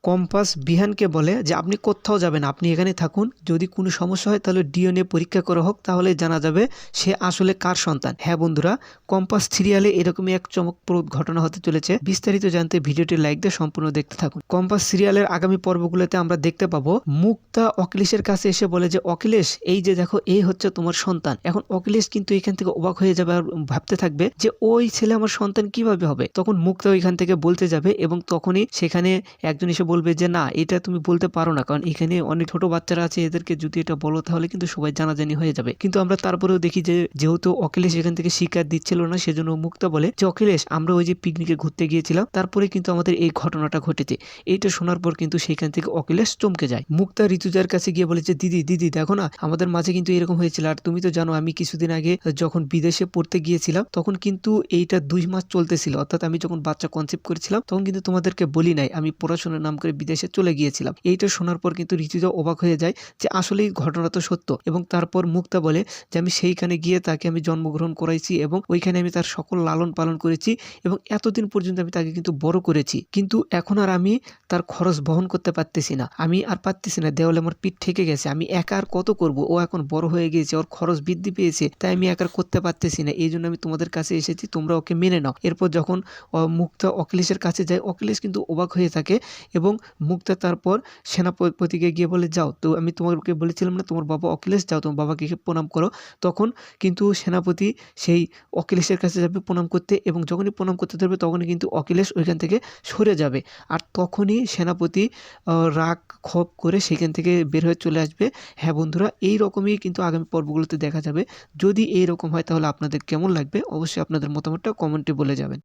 Compass বিহানকে বলে যে আপনি কোথাও যাবেন, আপনি এখানে থাকুন, যদি কোনো সমস্যা হয় তাহলে ডিএনএ পরীক্ষা করা হোক, তাহলে জানা যাবে সে আসলে কার সন্তান। হ্যাঁ বন্ধুরা, কম্পাস সিরিয়ালে এরকমই এক চমকপ্রদ ঘটনা হতে চলেছে। বিস্তারিত জানতে ভিডিওটি লাইক দিয়ে সম্পূর্ণ দেখতে থাকুন। কম্পাস সিরিয়ালের আগামী পর্বগুলোতে আমরা দেখতে পাবো মুক্তা অখিলেশের কাছে এসে বলে যে অখিলেশ, এই যে দেখো এই হচ্ছে তোমার সন্তান। এখন অখিলেশ কিন্তু এখান থেকে অবাক হয়ে যাবে আর ভাবতে থাকবে যে ওই ছেলে আমার সন্তান কিভাবে হবে। তখন মুক্তা ওইখান থেকে বলতে যাবে এবং তখনই সেখানে একজন এসে বলবে যে না, এটা তুমি বলতে পারো না, কারণ এখানে অনেক ছোট বাচ্চারা আছে, এদেরকে যদি এটা বলো তাহলে কিন্তু সবাই জানাজানি হয়ে যাবে। কিন্তু আমরা তারপরেও দেখি যে যেহেতু অখিলেশ এখান থেকে শিকার দিচ্ছিল না, সেজন্য মুক্তা বলে যে অখিলেশ, আমরা ওই যে পিকনিকে ঘুরতে গিয়েছিলাম, তারপরে কিন্তু আমাদের এই ঘটনাটা ঘটেছে। এইটা শোনার পর কিন্তু সেখান থেকে অখিলেশ চমকে যায়। মুক্তা ঋতুজার কাছে গিয়ে বলে যে দিদি দিদি দেখো না, আমাদের মাঝে কিন্তু এরকম হয়েছিল, আর তুমি তো জানো আমি কিছুদিন আগে যখন বিদেশে পড়তে গিয়েছিলাম তখন কিন্তু এইটা 2 মাস চলতেছিল, অর্থাৎ আমি যখন বাচ্চা কনসেপ্ট করেছিলাম তখন কিন্তু তোমাদেরকে বলি নাই, আমি পড়াশোনার নাম করে বিদেশে চলে গিয়েছিলাম। এইটা শোনার পর কিন্তু ঋতুজা অবাক হয়ে যায় যে আসলেই ঘটনা তো সত্য। এবং তারপর মুক্তা বলে যে আমি সেইখানে গিয়ে তাকে আমি জন্মগ্রহণ করাইছি এবং ওইখানে আমি তার সকল লালন পালন করেছি এবং এতদিন পর্যন্ত আমি তাকে কিন্তু বড় করেছি, কিন্তু এখন আর আমি তার খরচ বহন করতে পারতেছি না, আমি আর পারতেছি না, দেওয়ালে আমার পিঠ ঠেকে গেছে, আমি একা আর কত করব, ও এখন বড় হয়ে গিয়েছে, ওর খরচ বৃদ্ধি পেয়েছে, তাই আমি একা করতে পারতেছি না, এই জন্য আমি তোমাদের কাছে এসেছি, তোমরা ওকে মেনে নাও। এরপর যখন মুক্তা অখিলেশের কাছে যায়, অখিলেশ কিন্তু অবাক হয়ে থাকে এবং মুক্তা তারপর সেনাপতিকে গিয়ে বলে যাও, তো আমি তোমাকে বলেছিলাম না তোমার বাবা অখিলেশ, যাও তোমার বাবাকে প্রণাম করো। তখন কিন্তু সেনাপতি সেই অখিলেশের কাছে যাবে প্রণাম করতে এবং যখনই প্রণাম করতে ধরবে তখনই কিন্তু অখিলেশ ওইখান থেকে সরে যাবে। আর তখনই সেনাপতি রাগ ক্ষোভ করে সেখান থেকে বের হয়ে চলে আসবে। হ্যাঁ বন্ধুরা, এই রকমই কিন্তু আগামী পর্বগুলোতে দেখা যাবে। যদি এই রকম হয় তাহলে আপনাদের কেমন লাগবে অবশ্যই আপনাদের মতামতটা কমেন্টে বলে যাবেন।